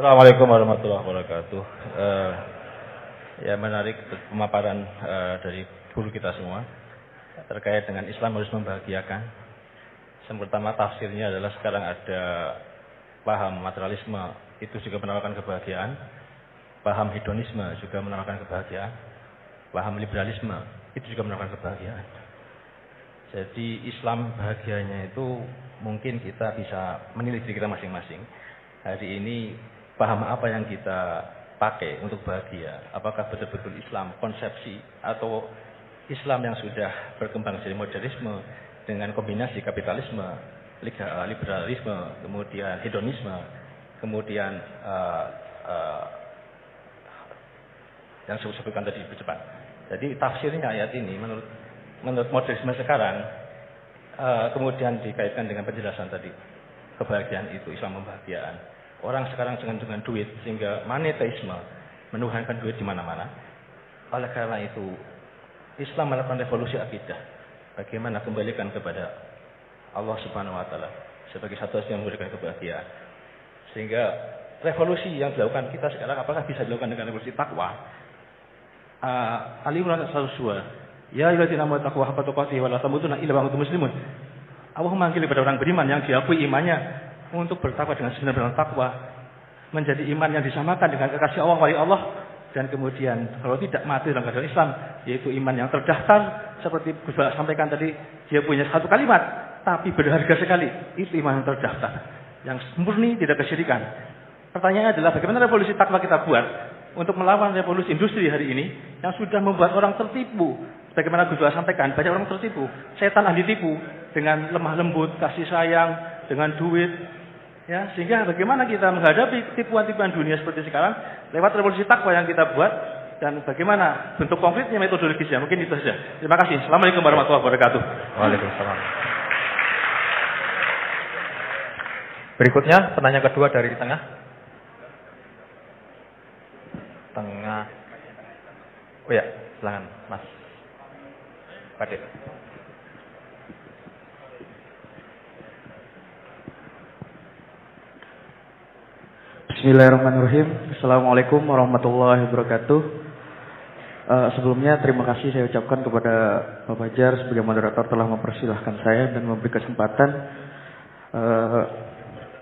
Assalamualaikum warahmatullahi wabarakatuh. Ya menarik pemaparan dari guru kita semua terkait dengan Islam harus membahagiakan. Yang pertama tafsirnya adalah sekarang ada paham materialisme itu juga menawarkan kebahagiaan, paham hedonisme juga menawarkan kebahagiaan, paham liberalisme itu juga menawarkan kebahagiaan. Jadi Islam bahagianya itu mungkin kita bisa menilai diri kita masing-masing. Hari ini paham apa yang kita pakai untuk bahagia? Apakah betul-betul Islam konsepsi atau Islam yang sudah berkembang dari modernisme dengan kombinasi kapitalisme, liberalisme, kemudian hedonisme, kemudian yang saya sebutkan tadi bercepat. Jadi tafsirnya ayat ini menurut modernisme sekarang kemudian dikaitkan dengan penjelasan tadi kebahagiaan itu Islam membahagiaan. Orang sekarang dengan duit sehingga monetisme menuhankan duit di mana-mana. Oleh karena itu Islam melakukan revolusi akidah. Bagaimana kembalikan kepada Allah Subhanahu wa taala sebagai satu yang memberikan kebahagiaan. Sehingga revolusi yang dilakukan kita sekarang apakah bisa dilakukan dengan revolusi takwa? Ali Imran 102. Ya ayyuhallazina amanu taqullaha haqqa tuqatih wa la tamutunna illa wa antum muslimun. Allah memanggil kepada orang beriman yang diakui imannya untuk bertakwa dengan sebenar-benar takwa, menjadi iman yang disamakan dengan kekasih Allah, wali Allah, dan kemudian kalau tidak mati dalam keadaan Islam, yaitu iman yang terdaftar seperti Gus Bapak sampaikan tadi, dia punya satu kalimat tapi berharga sekali, itu iman yang terdaftar, yang murni tidak kesyirikan. Pertanyaannya adalah bagaimana revolusi takwa kita buat untuk melawan revolusi industri hari ini yang sudah membuat orang tertipu. Bagaimana Gus Bapak sampaikan, banyak orang tertipu, setan ahli tipu dengan lemah lembut, kasih sayang, dengan duit. Ya, sehingga bagaimana kita menghadapi tipuan-tipuan dunia seperti sekarang lewat revolusi takwa yang kita buat dan bagaimana bentuk konkretnya metodologisnya. Mungkin itu saja. Terima kasih. Assalamualaikum warahmatullahi wabarakatuh. Waalaikumsalam. Berikutnya penanya kedua dari tengah. Oh ya, silakan Mas Kadek. Bismillahirrahmanirrahim. Assalamualaikum warahmatullahi wabarakatuh. Sebelumnya terima kasih saya ucapkan kepada Pak Fajar sebagai moderator telah mempersilahkan saya dan memberi kesempatan.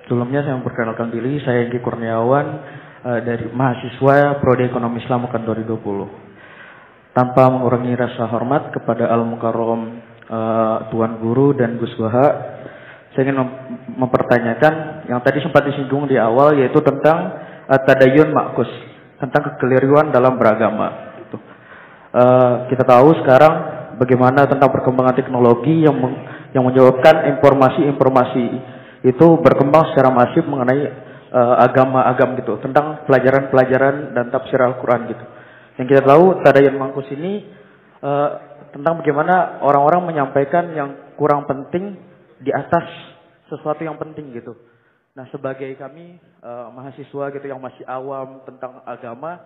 Sebelumnya saya memperkenalkan diri, saya Engki Kurniawan dari mahasiswa Prodi Ekonomi Islam UKAN 2020. Tanpa mengurangi rasa hormat kepada Al-Mukarram Tuan Guru dan Gus Baha, saya ingin mempertanyakan yang tadi sempat disinggung di awal, yaitu tentang tadayun makus, tentang kekeliruan dalam beragama. Kita tahu sekarang bagaimana tentang perkembangan teknologi yang menyebabkan informasi-informasi itu berkembang secara masif mengenai agama-agama gitu, tentang pelajaran-pelajaran dan tafsir Al-Quran gitu. Yang kita tahu tadayun makus ini tentang bagaimana orang-orang menyampaikan yang kurang penting di atas sesuatu yang penting gitu. Nah, sebagai kami mahasiswa gitu yang masih awam tentang agama,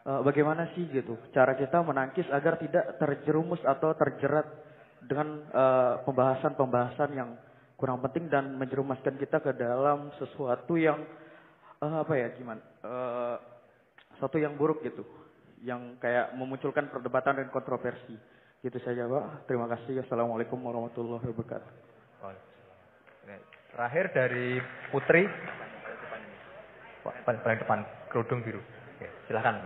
bagaimana sih gitu cara kita menangkis agar tidak terjerumus atau terjerat dengan pembahasan-pembahasan yang kurang penting dan menjerumuskan kita ke dalam sesuatu yang sesuatu yang buruk gitu, yang kayak memunculkan perdebatan dan kontroversi. Gitu saja, Pak. Terima kasih. Assalamualaikum warahmatullahi wabarakatuh. Terakhir dari Putri, paling depan, kerudung biru. Oke, silakan.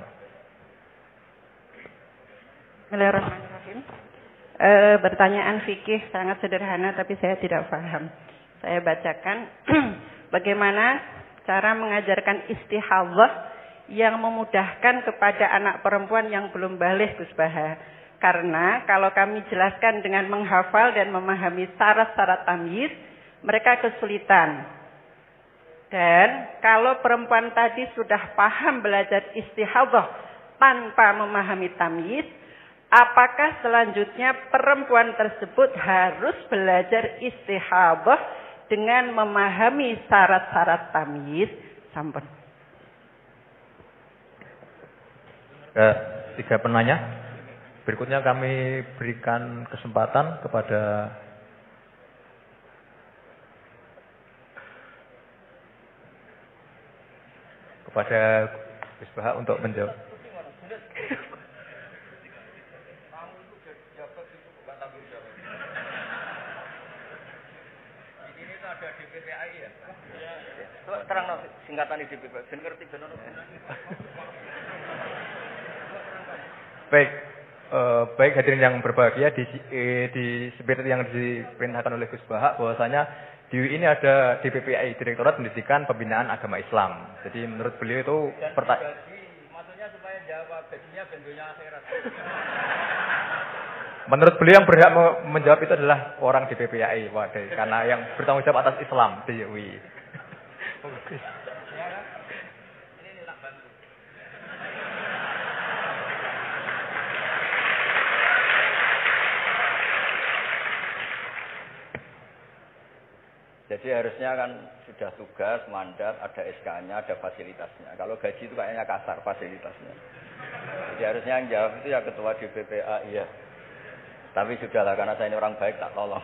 Bismillahirrahmanirrahim. Pertanyaan fikih sangat sederhana tapi saya tidak paham. Saya bacakan bagaimana cara mengajarkan istihadhah yang memudahkan kepada anak perempuan yang belum baligh, Gus Baha. Karena kalau kami jelaskan dengan menghafal dan memahami syarat-syarat tamyiz, mereka kesulitan. Dan kalau perempuan tadi sudah paham belajar istihadhah tanpa memahami tamyiz, apakah selanjutnya perempuan tersebut harus belajar istihadhah dengan memahami syarat-syarat tamyiz? Sampun. Tiga penanya. Berikutnya kami berikan kesempatan kepada kepada Gus Baha untuk menjawab. Ini tuh ada DPPAI ya? Terang singkatan di DPPAI, ben ngerti ben ono. Baik hadirin yang berbahagia seperti yang diperintahkan oleh Gus Baha bahwasanya di UI ini ada DPPAI, Direktorat Pendidikan Pembinaan Agama Islam. Jadi menurut beliau itu maksudnya supaya jawab gajinya bendonya akhirat. Menurut beliau yang berhak menjawab itu adalah orang DPPAI, karena yang bertanggung jawab atas Islam di UI. Jadi harusnya kan sudah tugas, mandat, ada SK-nya, ada fasilitasnya. Kalau gaji itu kayaknya kasar fasilitasnya. Jadi harusnya yang jawab itu ya ketua DPPA, iya. Tapi sudahlah karena saya ini orang baik tak tolong.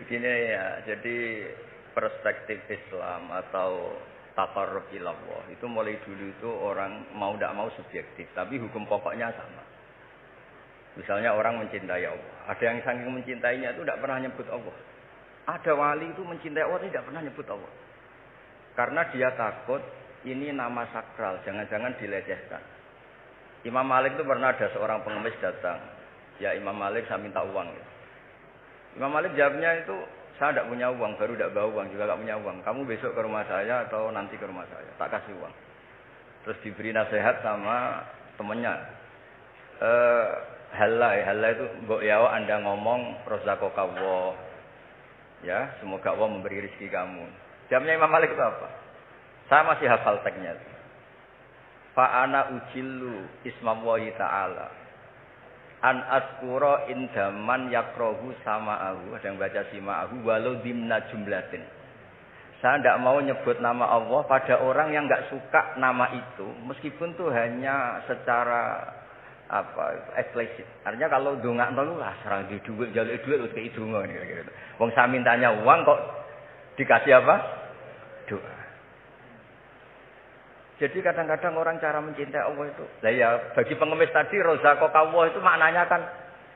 Begini ya, jadi perspektif Islam atau taqarrub ilallah itu mulai dulu itu orang mau tidak mau subjektif, tapi hukum pokoknya sama. Misalnya orang mencintai Allah. Ada yang saking mencintainya itu tidak pernah nyebut Allah. Ada wali itu mencintai Allah tidak pernah nyebut Allah. Karena dia takut ini nama sakral, jangan-jangan dilecehkan. Imam Malik itu pernah ada seorang pengemis datang. Ya Imam Malik saya minta uang. Imam Malik jawabnya itu saya tidak punya uang, baru tidak bawa uang, juga tidak punya uang. Kamu besok ke rumah saya atau nanti ke rumah saya, tak kasih uang. Terus diberi nasihat sama temannya. Halal itu mbok yawa Anda ngomong rozaqallah. Ya, semoga Allah memberi rezeki kamu. Jawabnya Imam Malik itu apa? Saya masih hafal teksnya. Fa ana ujillu ismallahi ta'ala. An askura indaman yakrohu sama'ahu. Ada yang baca sima'ahu walau dimna jumlatin. Saya tidak mau nyebut nama Allah pada orang yang enggak suka nama itu, meskipun itu hanya secara eksplisit. Artinya kalau ndongakno lu lah serang di duit, jaluk duit terus kei donga gitu. Wong saya mintanya uang kok dikasih apa? Doa. Jadi kadang-kadang orang cara mencintai Allah itu, lah ya bagi pengemis tadi rozaqallah itu maknanya kan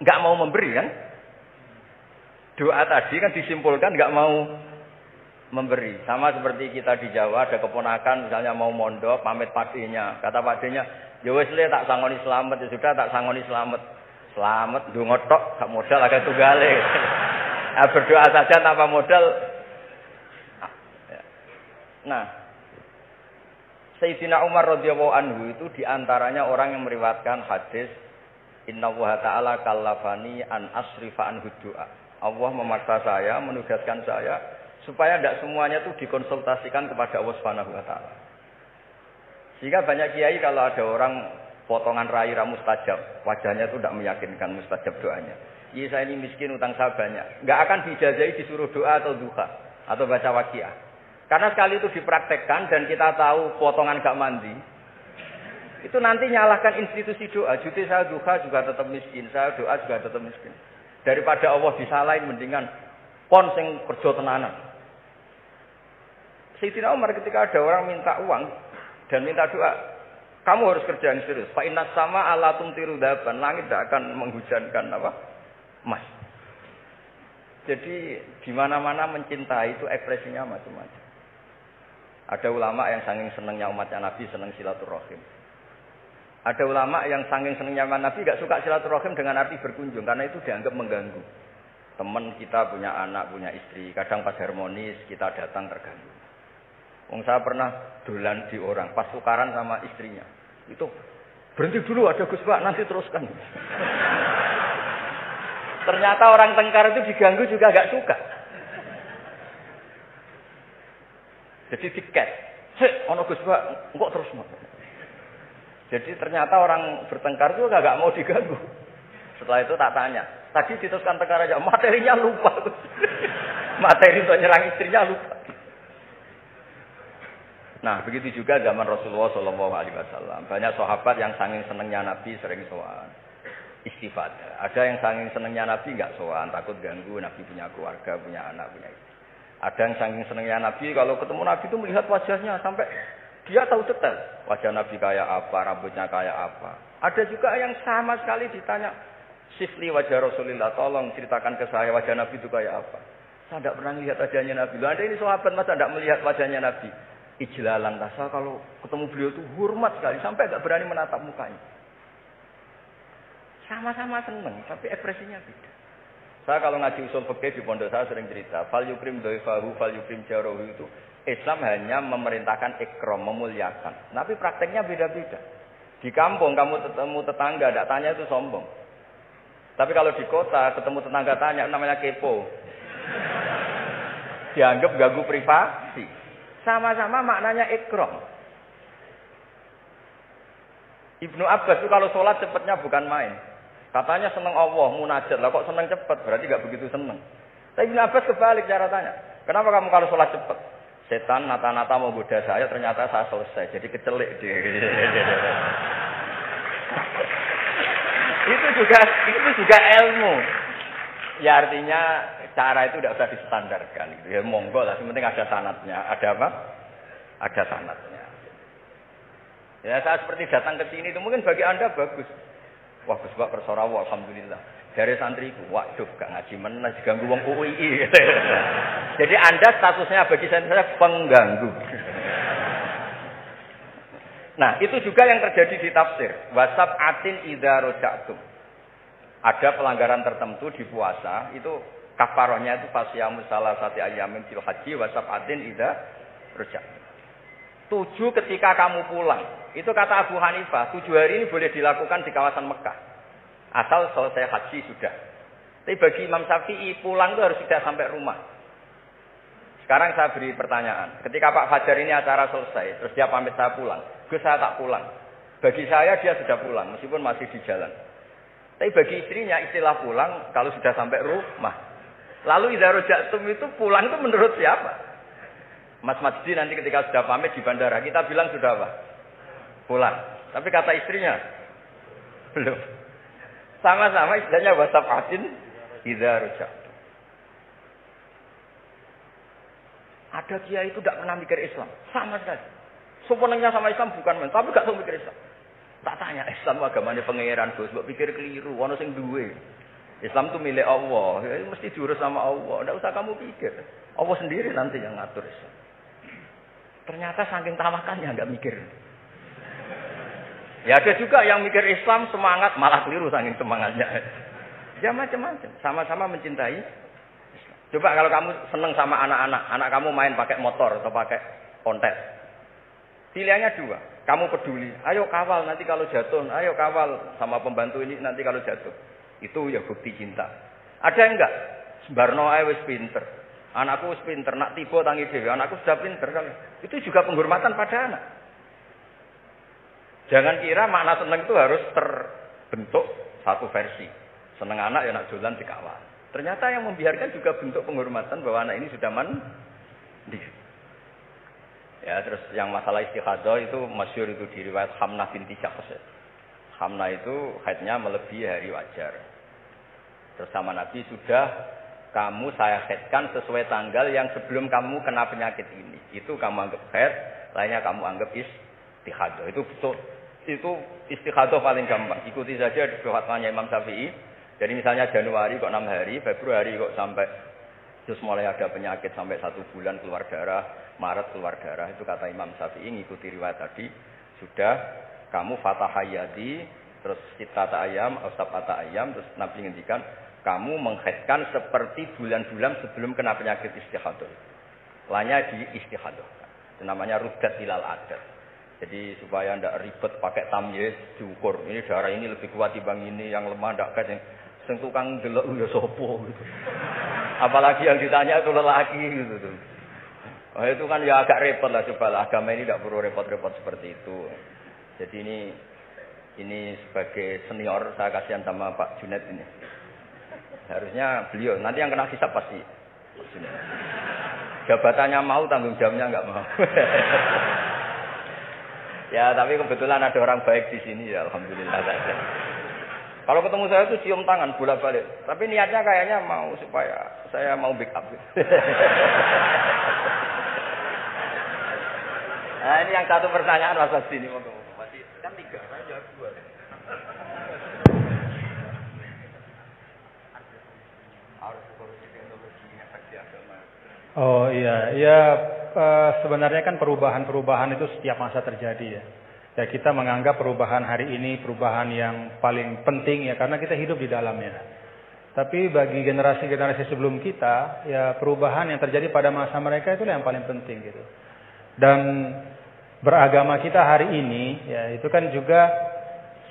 enggak mau memberi kan? Doa tadi kan disimpulkan enggak mau memberi. Sama seperti kita di Jawa ada keponakan misalnya mau mondok pamit pakdenya. Kata pakdenya, ya wis le tak sangoni slamet, ya sudah tak sangoni slamet. Slamet ndonga tok gak modal agak tunggale. Nah, berdoa saja tanpa modal. Nah, Sayyidina Umar radhiyallahu anhu itu diantaranya orang yang meriwayatkan hadis Innallaha ta'ala kallafani an asrifa anhu du'a. Allah memaksa saya, menugaskan saya supaya tidak semuanya itu dikonsultasikan kepada Allah Subhanahu wa taala. Sehingga banyak kiai kalau ada orang potongan rai mustajab, wajahnya itu tidak meyakinkan mustajab doanya. Iya saya ini miskin, utang saya banyak. Enggak akan diijazahi disuruh doa atau duha atau baca waqiah. Karena sekali itu dipraktekkan dan kita tahu potongan gak mandi, itu nanti nyalahkan institusi doa. Jadi saya duha juga tetap miskin, saya doa juga tetap miskin. Daripada Allah disalahin mendingan pon sing kerja tenanan. Sayyidina Umar ketika ada orang minta uang dan minta doa, kamu harus kerja yang serius. Fa inna sama ala tumtiru daban, langit tidak akan menghujankan apa? Emas. Jadi di mana-mana mencintai itu ekspresinya macam-macam. Ada ulama yang saking senangnya umatnya Nabi senang silaturahim. Ada ulama yang saking senangnya Nabi gak suka silaturahim dengan arti berkunjung karena itu dianggap mengganggu. Teman kita punya anak, punya istri, kadang pas harmonis kita datang terganggu. Wong saya pernah dolan di orang pas tukaran sama istrinya. Itu berhenti dulu ada Gus Pak, nanti teruskan. Ternyata orang tengkar itu diganggu juga gak suka. Jadi tiket, ono Gus Pak, kok terus mau. Jadi ternyata orang bertengkar juga gak mau diganggu. Setelah itu tak tanya, tadi diteruskan tengkar aja, materinya lupa. Materi untuk nyerang istrinya lupa. Nah begitu juga zaman Rasulullah SAW. Banyak sahabat yang saking senengnya Nabi sering sowan istifadah. Ada yang saking senengnya Nabi nggak sowan, takut ganggu. Nabi punya keluarga, punya anak, punya istri. Ada yang saking senengnya Nabi, kalau ketemu Nabi itu melihat wajahnya sampai dia tahu detail. Wajah Nabi kayak apa, rambutnya kayak apa. Ada juga yang sama sekali ditanya, sifli wajah Rasulullah, tolong ceritakan ke saya wajah Nabi itu kayak apa. Saya tidak pernah melihat wajahnya Nabi. Loh, ada ini sahabat masa tidak melihat wajahnya Nabi. Ijlalan rasa kalau ketemu beliau itu hormat sekali sampai tidak berani menatap mukanya. Sama-sama seneng, tapi ekspresinya beda. Saya kalau ngaji usul fikih di pondok saya sering cerita, fal yukrim dhaifahu fal yukrim jarahu itu Islam hanya memerintahkan ikram, memuliakan. Tapi prakteknya beda-beda. Di kampung kamu ketemu tetangga, tidak tanya itu sombong. Tapi kalau di kota ketemu tetangga tanya, namanya kepo. Dianggap ganggu privasi. Sama-sama maknanya ikram. Ibnu Abbas itu kalau sholat cepatnya bukan main. Katanya seneng Allah, munajat. Lah kok seneng cepat? Berarti gak begitu seneng. Tapi Ibnu Abbas kebalik cara tanya. Kenapa kamu kalau sholat cepat? Setan nata-nata mau goda saya, ternyata saya selesai. Jadi kecelik dia. Itu juga ilmu. Ya artinya cara itu tidak usah distandarkan. Ya monggo lah, yang penting ada sanadnya. Ada apa? Ada sanadnya. Ya saya seperti datang ke sini itu mungkin bagi Anda bagus. Wah, Gus Bak persorawa, alhamdulillah. Dari santriku, waduh, gak ngaji meneh diganggu wong UII. Jadi Anda statusnya bagi saya pengganggu. Nah, itu juga yang terjadi di tafsir. Wasab atin idza roja'tum. Ada pelanggaran tertentu di puasa, itu kafarohnya itu fasyamu salasati ayyamin fil haji wasab atin idza roja'tum. 7 ketika kamu pulang. Itu kata Abu Hanifah, 7 hari ini boleh dilakukan di kawasan Mekah. Asal selesai haji sudah. Tapi bagi Imam Syafi'i pulang itu harus sudah sampai rumah. Sekarang saya beri pertanyaan. Ketika Pak Fajar ini acara selesai, terus dia pamit saya pulang. Gus saya tak pulang. Bagi saya dia sudah pulang, meskipun masih di jalan. Tapi bagi istrinya istilah pulang kalau sudah sampai rumah. Lalu idza roja'tum itu pulang itu menurut siapa? Mas Majdi nanti ketika sudah pamit di bandara, kita bilang sudah apa? Pulang. Tapi kata istrinya, belum. Sama-sama istilahnya wasaf'atin idza roja'tum. Ada kiai itu tidak pernah mikir Islam. Sama sekali. Sebenarnya sama Islam bukan main, tapi gak tahu mikir Islam. Tak tanya, Islam agamanya pangeran, Gus, mbok pikir keliru, ono sing duwe. Islam itu milik Allah, ya, mesti diurus sama Allah. Tidak usah kamu pikir. Allah sendiri nanti yang ngatur Islam. Ternyata saking tawakannya nggak mikir. Ya ada juga yang mikir Islam semangat malah keliru saking semangatnya. Ya macam-macam. Sama-sama mencintai Islam. Coba kalau kamu seneng sama anak-anak, anak kamu main pakai motor atau pakai ontel. Pilihannya 2. Kamu peduli. Ayo kawal nanti kalau jatuh. Ayo kawal sama pembantu ini nanti kalau jatuh. Itu ya bukti cinta. Ada enggak? Sembarno ae wis pinter. Anakku wis pinter, nak tiba tangi dhewe. Anakku sudah pinter kan. Itu juga penghormatan pada anak. Jangan kira makna seneng itu harus terbentuk satu versi. Seneng anak ya nak dolan dikawal. Ternyata yang membiarkan juga bentuk penghormatan bahwa anak ini sudah mandi. Ya, terus yang masalah istikhadah itu masyhur itu di riwayat Hamnah binti Jahsh. Hamnah itu haidnya melebihi hari wajar. Terus sama Nabi sudah kamu saya haidkan sesuai tanggal yang sebelum kamu kena penyakit ini. Itu kamu anggap haid, lainnya kamu anggap istikhadah. Itu betul. Itu istikhadah paling gampang. Ikuti saja di fatwanya Imam Syafi'i. Jadi misalnya Januari kok 6 hari, Februari kok sampai terus mulai ada penyakit sampai 1 bulan keluar darah, Maret keluar darah. Itu kata Imam Syafi'i ngikuti riwayat tadi. Sudah kamu fatahayati, terus kitata ayam, sab'ata ayam, terus Nabi ngendikan kamu menghaidkan seperti bulan-bulan sebelum kena penyakit istikhadah. Lainnya di istikhadah. Itu namanya ruddat ilal adat. Jadi supaya tidak ribet pakai tamyiz diukur. Ini darah ini lebih kuat dibanding ini, yang lemah tidak kuat. Yang tukang delok ya sopo gitu. Apalagi yang ditanya itu lelaki gitu. Oh, itu kan ya agak repot lah, coba lah. Agama ini tidak perlu repot-repot seperti itu. Jadi ini sebagai senior saya kasihan sama Pak Junet ini. Harusnya beliau nanti yang kena hisab pasti. Jabatannya mau, tanggung jawabnya enggak mau. Ya, tapi kebetulan ada orang baik di sini ya, alhamdulillah saja. Kalau ketemu saya itu cium tangan bolak-balik. Tapi niatnya kayaknya mau supaya saya mau backup. Nah, ini yang satu pertanyaan Mas Asdi ini masih kan 3, saya jawab 2. Oh iya, sebenarnya kan perubahan-perubahan itu setiap masa terjadi ya. Ya kita menganggap perubahan hari ini perubahan yang paling penting ya karena kita hidup di dalamnya. Tapi bagi generasi-generasi sebelum kita, ya perubahan yang terjadi pada masa mereka itu yang paling penting gitu. Dan beragama kita hari ini ya itu kan juga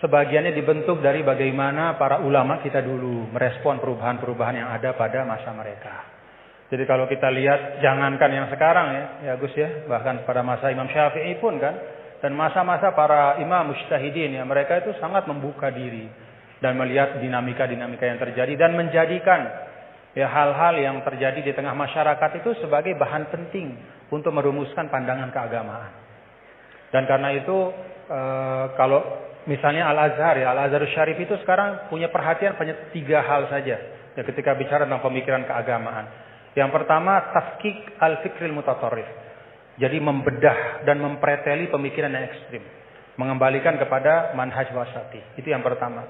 sebagiannya dibentuk dari bagaimana para ulama kita dulu merespon perubahan-perubahan yang ada pada masa mereka. Jadi kalau kita lihat jangankan yang sekarang ya Gus ya, bahkan pada masa Imam Syafi'i pun kan, dan masa-masa para imam mujtahidin ya mereka itu sangat membuka diri dan melihat dinamika-dinamika yang terjadi dan menjadikan ya hal-hal yang terjadi di tengah masyarakat itu sebagai bahan penting untuk merumuskan pandangan keagamaan. Dan karena itu kalau misalnya Al-Azhar ya, Al-Azhar Syarif itu sekarang punya perhatian hanya 3 hal saja ya ketika bicara tentang pemikiran keagamaan. Yang pertama, tafkik al-fikril mutatarrif. Jadi membedah dan mempreteli pemikiran yang ekstrim. Mengembalikan kepada manhaj wasati. Itu yang pertama.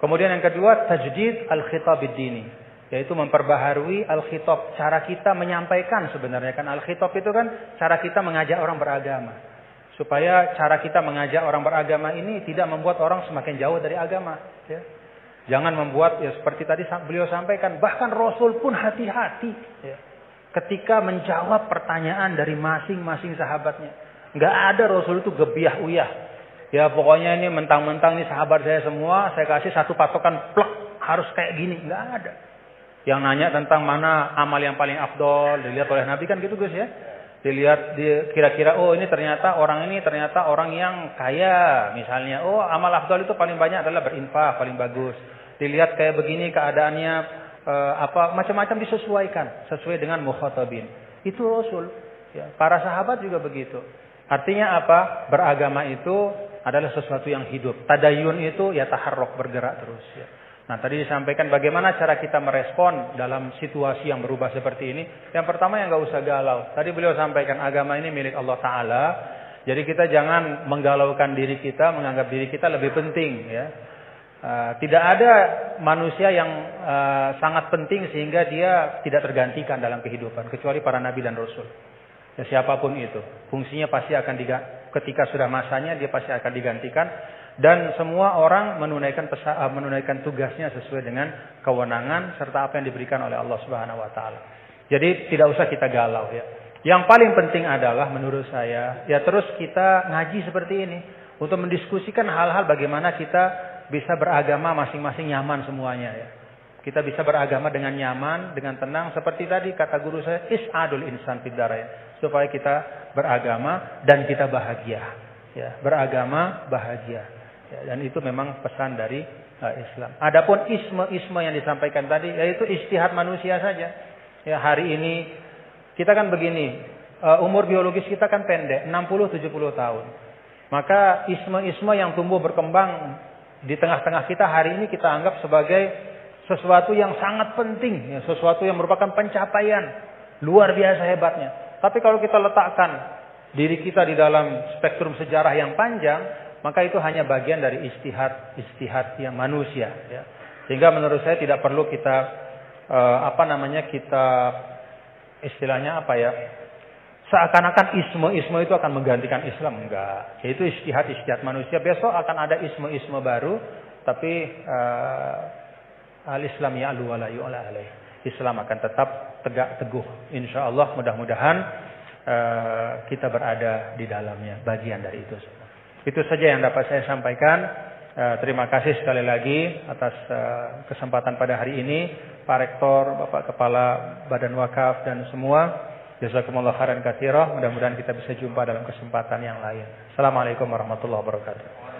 Kemudian yang kedua, tajdid al-khitab ad-dini. Yaitu memperbaharui al-khitab. Cara kita menyampaikan sebenarnya kan. Al-khitab itu kan cara kita mengajak orang beragama. Supaya cara kita mengajak orang beragama ini tidak membuat orang semakin jauh dari agama. Ya. Jangan membuat ya seperti tadi beliau sampaikan, bahkan Rasul pun hati-hati ya, ketika menjawab pertanyaan dari masing-masing sahabatnya. Enggak ada Rasul itu gebiah uyah. Ya pokoknya ini mentang-mentang ini sahabat saya semua, saya kasih satu patokan plek harus kayak gini, enggak ada. Yang nanya tentang mana amal yang paling afdol dilihat oleh Nabi kan gitu Gus ya. Dilihat kira-kira ini ternyata orang yang kaya misalnya. Oh amal afdal itu paling banyak adalah berinfak, paling bagus. Dilihat kayak begini keadaannya macam-macam disesuaikan sesuai dengan mukhatabin. Itu Rasul. Ya, para sahabat juga begitu. Artinya apa? Beragama itu adalah sesuatu yang hidup. Tadayun itu ya taharruk, bergerak terus ya. Nah tadi disampaikan bagaimana cara kita merespon dalam situasi yang berubah seperti ini. Yang pertama yang nggak usah galau. Tadi beliau sampaikan agama ini milik Allah Ta'ala. Jadi kita jangan menggalaukan diri kita, menganggap diri kita lebih penting. Ya. Tidak ada manusia yang sangat penting sehingga dia tidak tergantikan dalam kehidupan. Kecuali para nabi dan rasul. Ya, siapapun itu. Fungsinya pasti akan ketika sudah masanya dia pasti akan digantikan. Dan semua orang menunaikan tugasnya sesuai dengan kewenangan serta apa yang diberikan oleh Allah Subhanahu wa taala. Jadi tidak usah kita galau ya. Yang paling penting adalah menurut saya ya terus kita ngaji seperti ini untuk mendiskusikan hal-hal bagaimana kita bisa beragama masing-masing nyaman semuanya ya. Kita bisa beragama dengan nyaman, dengan tenang seperti tadi kata guru saya is'adul insan fid darain, supaya kita beragama dan kita bahagia. Ya, beragama bahagia. Ya, dan itu memang pesan dari Islam. Adapun isme yang disampaikan tadi yaitu ijtihad manusia saja. Ya, hari ini kita kan begini, umur biologis kita kan pendek, 60-70 tahun. Maka isme yang tumbuh berkembang di tengah-tengah kita hari ini kita anggap sebagai sesuatu yang sangat penting, ya, sesuatu yang merupakan pencapaian luar biasa hebatnya. Tapi kalau kita letakkan diri kita di dalam spektrum sejarah yang panjang, maka itu hanya bagian dari ijtihad yang manusia. Ya. Sehingga menurut saya tidak perlu kita kita istilahnya apa ya? Seakan-akan isme itu akan menggantikan Islam, enggak. Yaitu ijtihad manusia. Besok akan ada isme baru, tapi al-Islam ya'lu wa la yu'la alaih. Islam akan tetap tegak teguh. Insyaallah mudah-mudahan kita berada di dalamnya, bagian dari itu. Itu saja yang dapat saya sampaikan. Terima kasih sekali lagi atas kesempatan pada hari ini, Pak Rektor, Bapak Kepala Badan Wakaf dan semua. Jazakumullah khairan katsira. Mudah-mudahan kita bisa jumpa dalam kesempatan yang lain. Assalamualaikum warahmatullahi wabarakatuh.